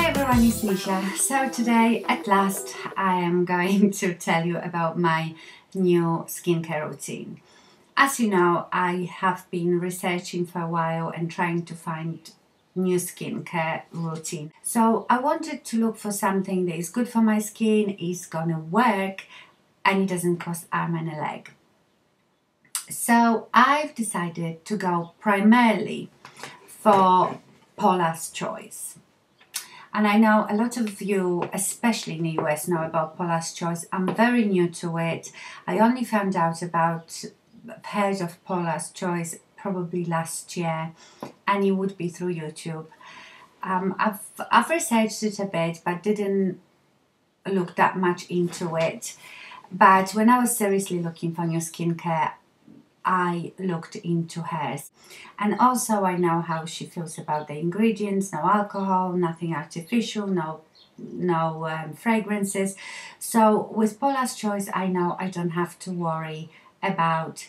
Hi everyone, it's Misha. So today at last I am going to tell you about my new skincare routine. As you know, I have been researching for a while and trying to find new skincare routine. So I wanted to look for something that is good for my skin, is gonna work, and it doesn't cost arm and a leg. So I've decided to go primarily for Paula'S choice. And I know a lot of you, especially in the US, know about Paula'S choice. I'm very new to it. I only found out about, heard of Paula'S choice probably last year, and it would be through YouTube. I've researched it a bit, but didn't look that much into it. But when I was seriously looking for new skincare, I looked into hers, and also I know how she feels about the ingredients: no alcohol, nothing artificial, no fragrances. So with Paula'S choice, I know I don't have to worry about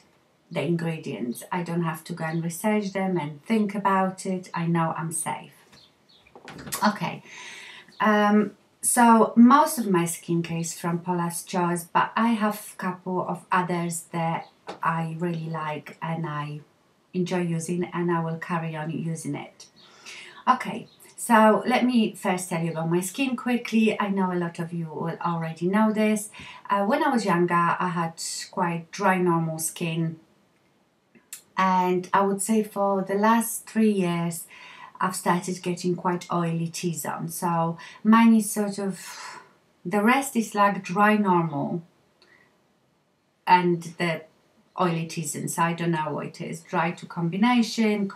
the ingredients. I don't have to go and research them and think about it. I know I'm safe. Okay, so most of my skincare is from Paula'S choice, but I have a couple of others that I really like and I enjoy using, and I will carry on using it. Okay, so let me first tell you about my skin quickly. I know a lot of you will already know this. When I was younger, I had quite dry, normal skin, and I would say for the last 3 years I've started getting quite oily T-zone. So mine is sort of, the rest is like dry, normal, and the oily T-zone, so I don't know what it is, dry to combination,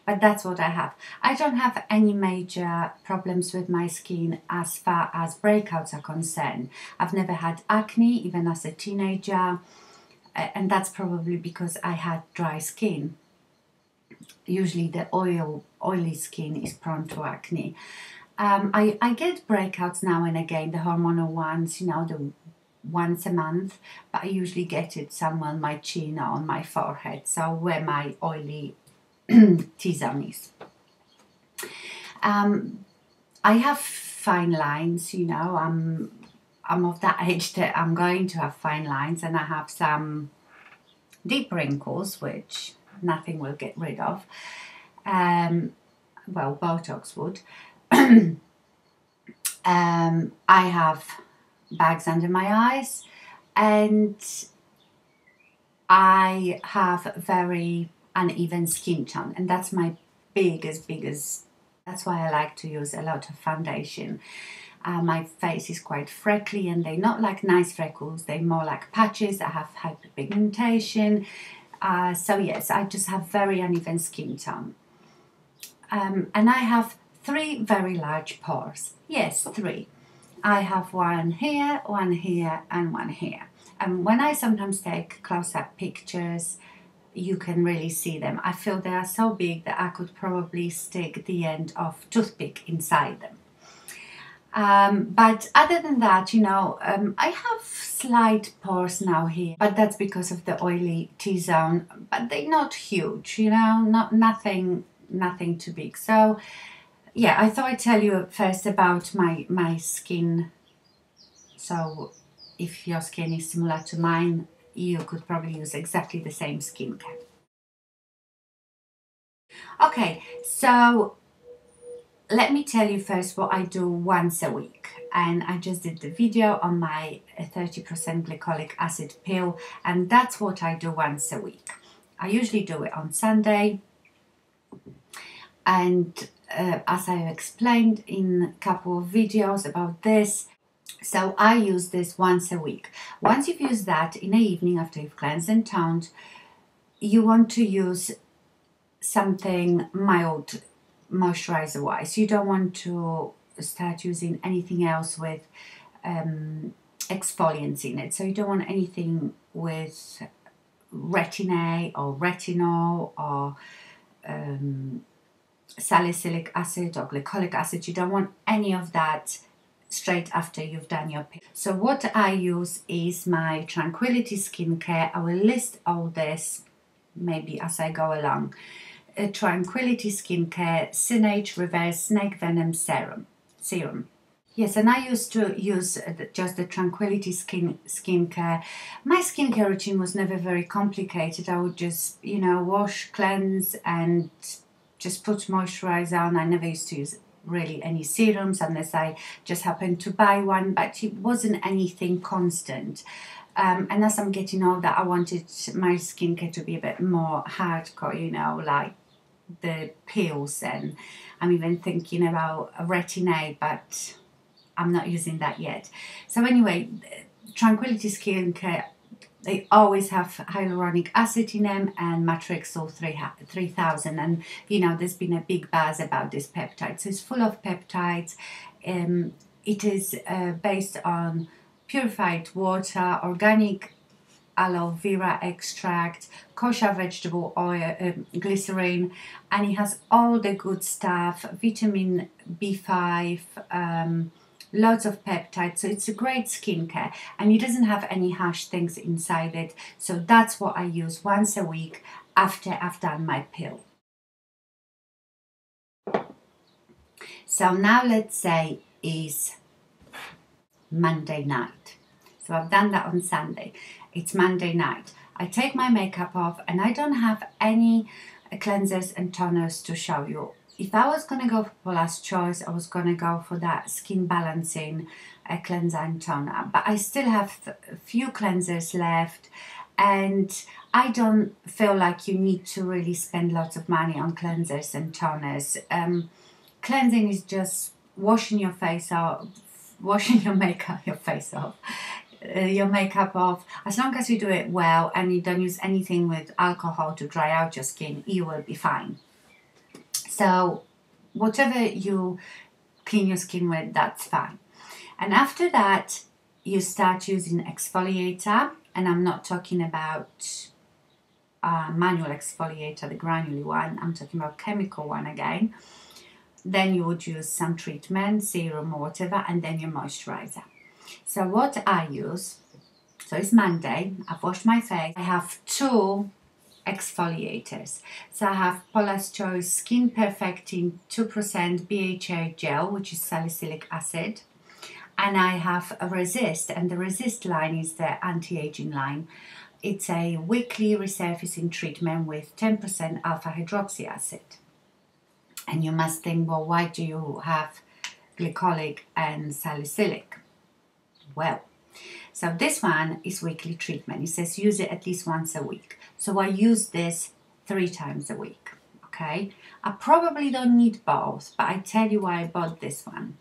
but that's what I have. I don't have any major problems with my skin as far as breakouts are concerned. I've never had acne, even as a teenager, and that's probably because I had dry skin. Usually the oily skin is prone to acne. I get breakouts now and again, the hormonal ones, you know, the once a month, but I usually get it somewhere on my chin or on my forehead, so where my oily T-zone is. I have fine lines, you know, I'm of that age that I'm going to have fine lines, and I have some deep wrinkles which nothing will get rid of. Well, Botox would. I have bags under my eyes, and I have very uneven skin tone, and that's my biggest, that's why I like to use a lot of foundation. My face is quite freckly, and they're not like nice freckles, they're more like patches. I have hyperpigmentation, so yes, I just have very uneven skin tone. And I have 3 very large pores. Yes, 3. I have one here, and one here. And when I sometimes take close-up pictures, you can really see them. I feel they are so big that I could probably stick the end of toothpick inside them. But other than that, you know, I have slight pores now here, but that's because of the oily T-zone, but they're not huge, you know, nothing too big. So yeah, I thought I'd tell you first about my skin. So if your skin is similar to mine, you could probably use exactly the same skincare. Okay, so let me tell you first what I do once a week. And I just did the video on my 30% glycolic acid pill, and that's what I do once a week. I usually do it on Sunday, and as I explained in a couple of videos about this, so I use this once a week. Once you've used that in the evening after you've cleansed and toned, you want to use something mild moisturizer wise. You don't want to start using anything else with exfoliants in it. So you don't want anything with retin-A or retinol or salicylic acid or glycolic acid. You don't want any of that straight after you've done your pill. So what I use is my Tranquillity skincare. I will list all this maybe as I go along. Tranquillity Skincare Syn-Age Reverse Snake Venom Serum. Yes, and I used to use just the Tranquillity skincare. My skincare routine was never very complicated. I would just, you know, wash, cleanse, and just put moisturizer on. I never used to use really any serums unless I just happened to buy one, but it wasn't anything constant. And as I'm getting older, I wanted my skincare to be a bit more hardcore, you know, like the peels, and I'm even thinking about a retin-A, but I'm not using that yet. So anyway, Tranquillity Skincare, they always have hyaluronic acid in them and matrixyl 3000, and you know there's been a big buzz about this peptide. So it's full of peptides. It is based on purified water, organic aloe vera extract, kosher vegetable oil, glycerin, and it has all the good stuff, vitamin B5, lots of peptides. So it's a great skincare, and it doesn't have any harsh things inside it. So that's what I use once a week after I've done my pill. So now let's say is Monday night. So I've done that on Sunday. It's Monday night. I take my makeup off and I don't have any cleansers and toners to show you. If I was going to go for Paula'S Choice, I was going to go for that skin balancing cleanser and toner. But I still have a few cleansers left, and I don't feel like you need to really spend lots of money on cleansers and toners. Cleansing is just washing your face off, washing your makeup, your makeup off. As long as you do it well and you don't use anything with alcohol to dry out your skin, you will be fine. So whatever you clean your skin with, that's fine. And after that, you start using exfoliator, and I'm not talking about manual exfoliator, the granular one. I'm talking about chemical one again. Then you would use some treatment, serum or whatever, and then your moisturizer. So what I use, so it's Monday, I've washed my face. I have two exfoliators. So I have Paula'S Choice Skin Perfecting 2% BHA gel, which is salicylic acid, and I have a Resist, and the Resist line is the anti-aging line. It's a weekly resurfacing treatment with 10% alpha hydroxy acid. And you must think, well, why do you have glycolic and salicylic? Well, so this one is weekly treatment. It says use it at least once a week. So I use this 3 times a week, okay? I probably don't need both, but I tell you why I bought this one.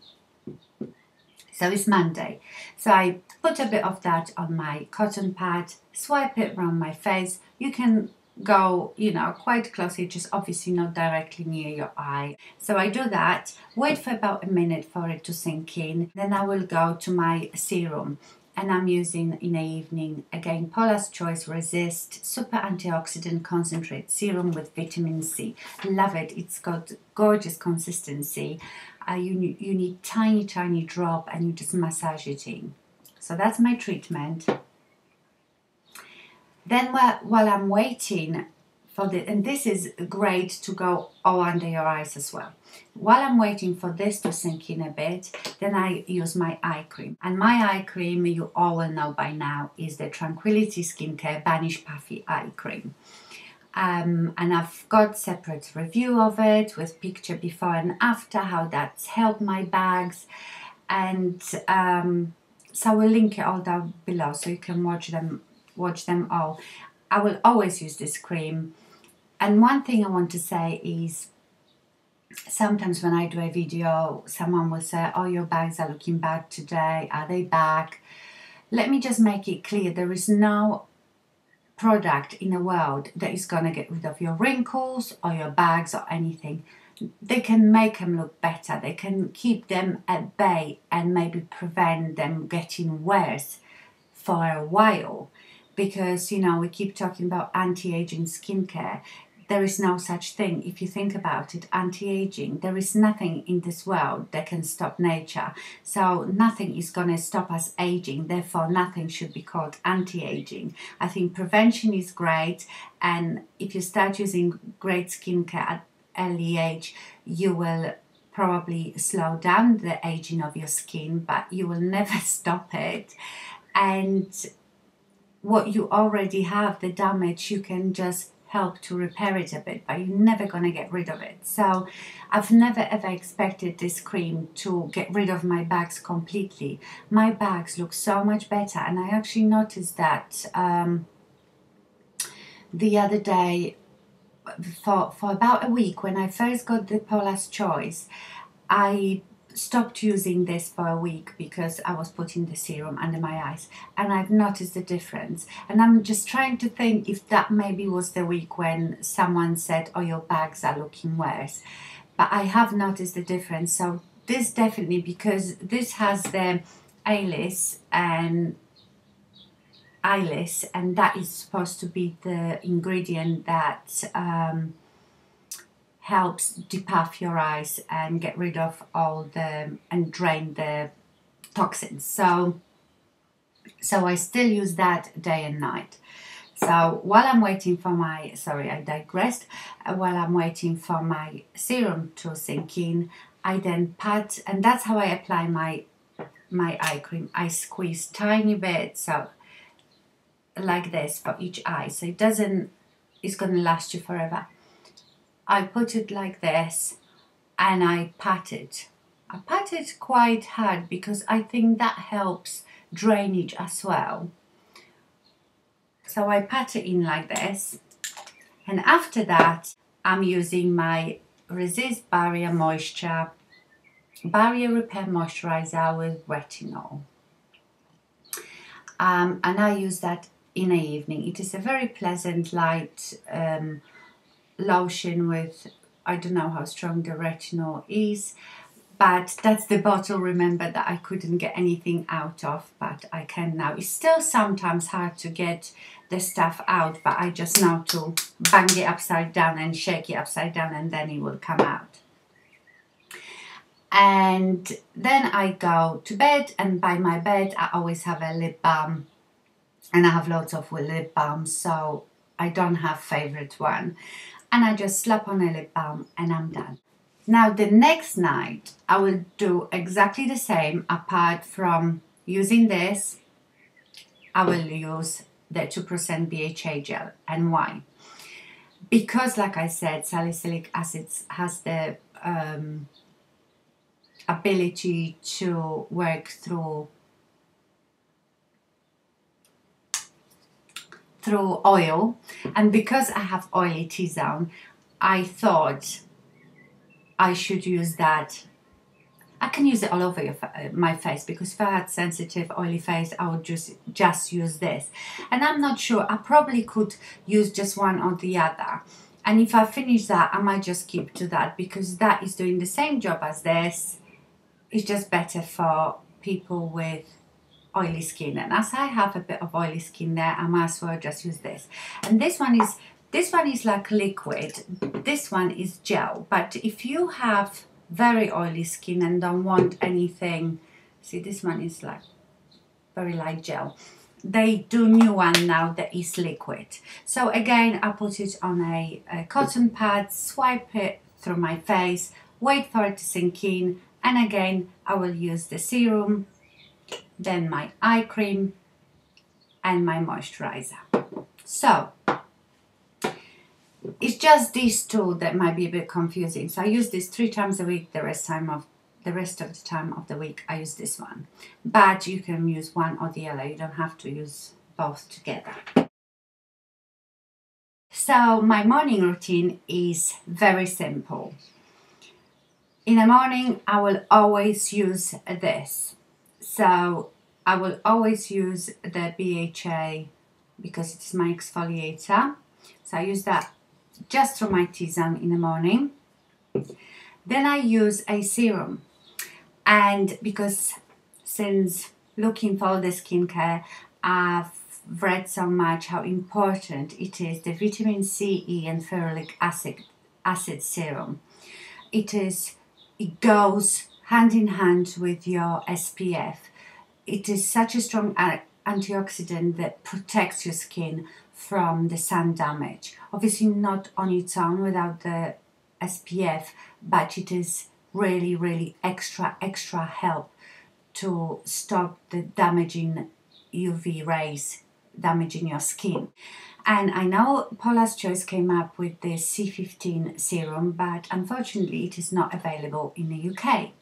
So it's Monday. So I put a bit of that on my cotton pad, swipe it around my face. You can go, you know, quite closely, just obviously not directly near your eye. So I do that, wait for about a minute for it to sink in. Then I will go to my serum. And I'm using in the evening, again, Paula'S Choice Resist Super Antioxidant Concentrate Serum with Vitamin C. Love it. It's got gorgeous consistency. You need tiny, tiny drop, and you just massage it in. So that's my treatment. Then while I'm waiting for and this is great to go all under your eyes as well. While I'm waiting for this to sink in a bit, then I use my eye cream. And my eye cream, you all will know by now, is the Tranquillity Skincare Banish Puffy Eye Cream. And I've got separate review of it with picture before and after, how that's helped my bags. And so we'll link it all down below so you can watch them all. I will always use this cream. And one thing I want to say is, sometimes when I do a video, someone will say, oh, your bags are looking bad today, are they back? Let me just make it clear, there is no product in the world that is going to get rid of your wrinkles or your bags or anything. They can make them look better, they can keep them at bay and maybe prevent them getting worse for a while. Because, you know, we keep talking about anti-aging skincare. there is no such thing. If you think about it, anti-aging, there is nothing in this world that can stop nature. So nothing is going to stop us aging. Therefore, nothing should be called anti-aging. I think prevention is great. And if you start using great skincare at early age, you will probably slow down the aging of your skin, but you will never stop it. And what you already have, the damage, you can just help to repair it a bit, but you're never going to get rid of it. So I've never ever expected this cream to get rid of my bags completely. My bags look so much better, and I actually noticed that the other day, for about a week, when I first got the Paula'S Choice, I stopped using this for a week because I was putting the serum under my eyes, and I've noticed the difference. And I'm just trying to think if that maybe was the week when someone said, oh, your bags are looking worse. But I have noticed the difference. So this definitely, because this has the eyeless, and that is supposed to be the ingredient that helps depuff your eyes and get rid of all and drain the toxins. So I still use that day and night. So while I'm waiting for my, sorry, I digressed. While I'm waiting for my serum to sink in, I then pat, and that's how I apply my eye cream. I squeeze tiny bit, so like this for each eye, so it's going to last you forever. I put it like this, and I pat it. I pat it quite hard because I think that helps drainage as well. So I pat it in like this, and after that I'm using my Resist Barrier Moisture Barrier Repair Moisturizer with retinol. And I use that in the evening. It is a very pleasant, light lotion with, I don't know how strong the retinol is, but that's the bottle, remember, that I couldn't get anything out of, but I can now. It's still sometimes hard to get the stuff out, but I just know to bang it upside down and shake it upside down, and then it will come out. And then I go to bed, and by my bed I always have a lip balm, and I have lots of lip balms, so I don't have favorite one. And I just slap on a lip balm and I'm done. Now the next night I will do exactly the same. Apart from using this, I will use the 2% BHA gel. And why? Because, like I said, salicylic acid has the ability to work through oil, and because I have oily T-zone, I thought I should use that. I can use it all over my face, because if I had sensitive oily face, I would just use this. And I'm not sure, I probably could use just one or the other, and if I finish that I might just keep to that, because that is doing the same job as this. It's just better for people with oily skin, and as I have a bit of oily skin there, I might as well just use this. And this one is like liquid, this one is gel. But if you have very oily skin and don't want anything, see, this one is like very light gel. They do new one now that is liquid. So again, I put it on a cotton pad, swipe it through my face, wait for it to sink in, and again I will use the serum, then my eye cream and my moisturizer. So it's just these two that might be a bit confusing. So I use this 3 times a week. The rest of the time of the week I use this one, but you can use one or the other. You don't have to use both together. So my morning routine is very simple. In the morning I will always use this. So I will always use the BHA because it's my exfoliator. So I use that just through my T-zone in the morning. Then I use a serum, and because since looking for the skincare, I've read so much how important it is, the vitamin C, E and ferulic acid serum. It goes hand in hand with your SPF. It is such a strong antioxidant that protects your skin from the sun damage. Obviously not on its own without the SPF, but it is really extra help to stop the damaging UV rays damaging your skin. And I know Paula'S Choice came up with the C15 serum, but unfortunately it is not available in the UK.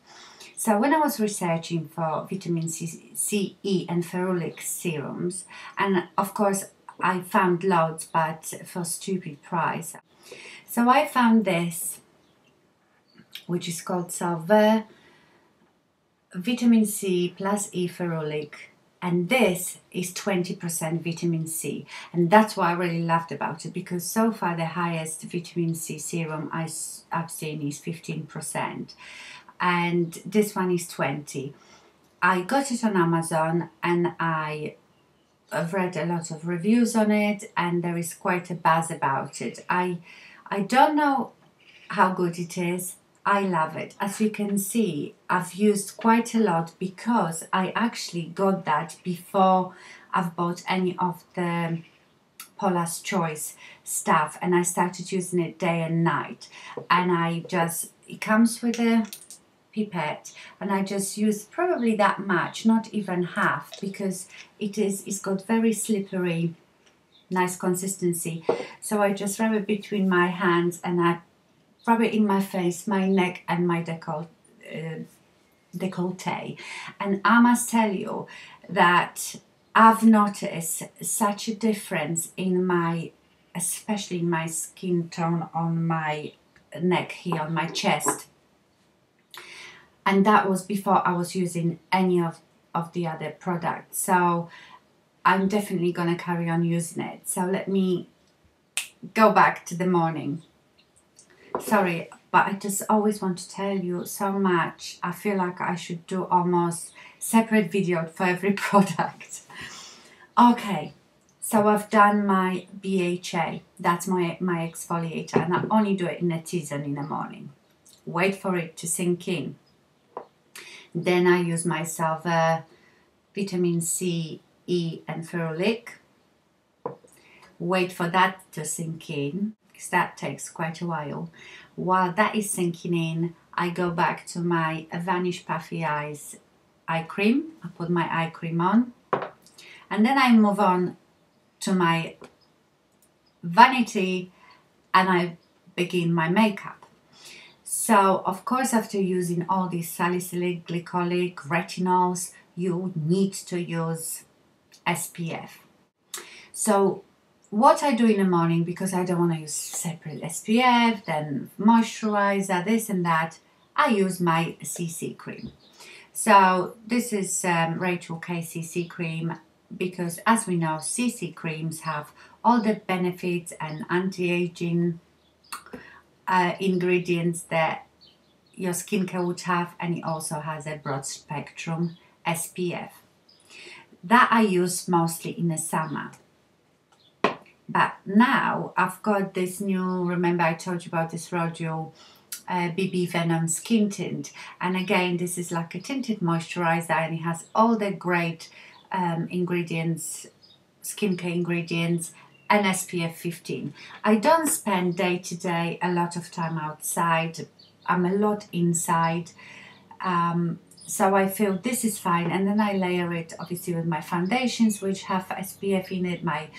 So when I was researching for vitamin C, E and ferulic serums, and of course I found loads but for stupid price. So I found this, which is called Salvere vitamin C plus E ferulic, and this is 20% vitamin C, and that's what I really loved about it, because so far the highest vitamin C serum I've seen is 15%, and this one is 20. I got it on Amazon and I've read a lot of reviews on it, and there is quite a buzz about it. I don't know how good it is. I love it. As you can see, I've used quite a lot because I actually got that before I've bought any of the Paula'S Choice stuff, and I started using it day and night. And it comes with a pipette, and I just use probably that much, not even half, because it's got very slippery, nice consistency. So I just rub it between my hands and I rub it in my face, my neck and my décolleté. And I must tell you that I've noticed such a difference in especially in my skin tone on my neck here, on my chest. And that was before I was using any of the other products. So I'm definitely going to carry on using it. So let me go back to the morning. Sorry, but I just always want to tell you so much. I feel like I should do almost separate video for every product. Okay, so I've done my BHA. That's my exfoliator, and I only do it in a T-zone in the morning. Wait for it to sink in. Then I use my Salvere vitamin C, E and ferulic. Wait for that to sink in, because that takes quite a while. While that is sinking in, I go back to my Vanish Puffy Eyes eye cream. I put my eye cream on, and then I move on to my vanity and I begin my makeup. So of course, after using all these salicylic, glycolic, retinols, you need to use SPF. So what I do in the morning, because I don't want to use separate SPF, then moisturizer, this and that, I use my CC cream. So this is Rachel K CC cream, because as we know, CC creams have all the benefits and anti-aging ingredients that your skincare would have, and it also has a broad spectrum SPF. That I use mostly in the summer. But now I've got this new, remember I told you about this Rodeo BB Venom skin tint, and again this is like a tinted moisturizer, and it has all the great ingredients, skincare ingredients, and SPF 15. I don't spend day to day a lot of time outside. I'm a lot inside, so I feel this is fine. And then I layer it obviously with my foundations, which have SPF in it. My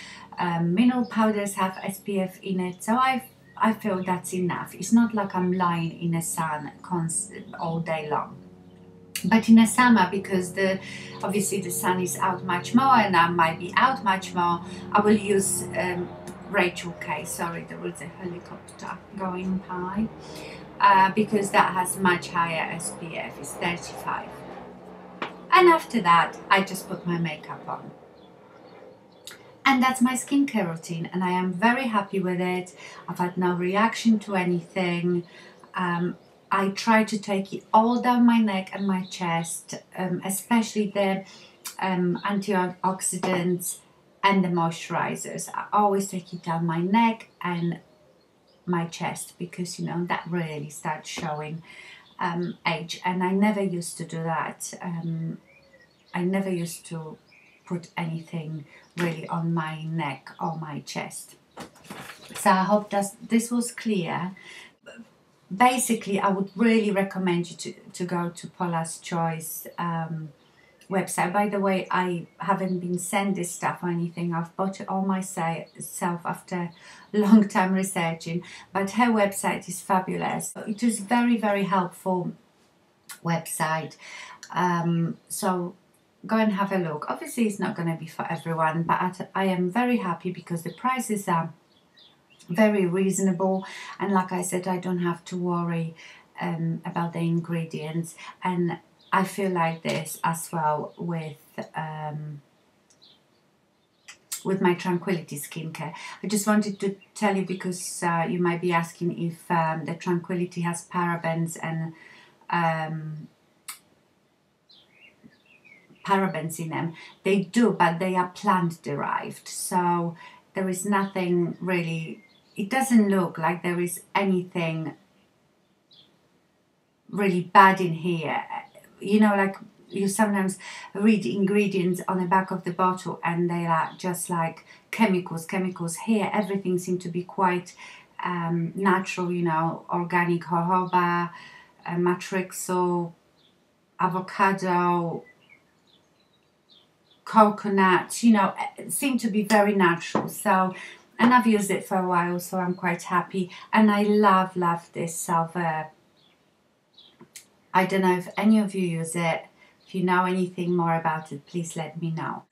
mineral powders have SPF in it, so I feel that's enough. It's not like I'm lying in the sun all day long. But in the summer, because obviously the sun is out much more and I might be out much more, I will use Rachel K. Sorry, there was a helicopter going by. Because that has much higher SPF, it's 35. And after that, I just put my makeup on. And that's my skincare routine, and I am very happy with it. I've had no reaction to anything. I try to take it all down my neck and my chest, especially the antioxidants and the moisturizers. I always take it down my neck and my chest, because you know that really starts showing age, and I never used to do that. I never used to put anything really on my neck or my chest. So I hope that this was clear. Basically, I would really recommend you to go to Paula'S Choice website. By the way, I haven't been sent this stuff or anything. I've bought it all myself after a long time researching, but her website is fabulous. It is very, very helpful website. So go and have a look. Obviously it's not going to be for everyone, but I am very happy because the prices are very reasonable, and like I said, I don't have to worry about the ingredients. And I feel like this as well with my Tranquillity skincare. I just wanted to tell you, because you might be asking if the Tranquillity has parabens and parabens in them. They do, but they are plant derived, so there is nothing really, it doesn't look like there is anything really bad in here. You know, like you sometimes read ingredients on the back of the bottle and they are just like chemicals. Here everything seems to be quite natural, you know, organic jojoba, matrixo, avocado, coconut, you know, seem to be very natural. So, and I've used it for a while, so I'm quite happy. And I love this Salvere. I don't know if any of you use it. If you know anything more about it, please let me know.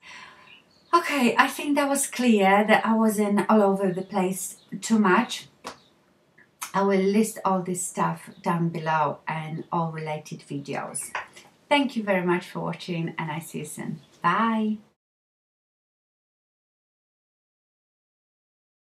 Okay, I think that was clear that I wasn't all over the place too much. I will list all this stuff down below and all related videos. Thank you very much for watching, and I see you soon. Bye.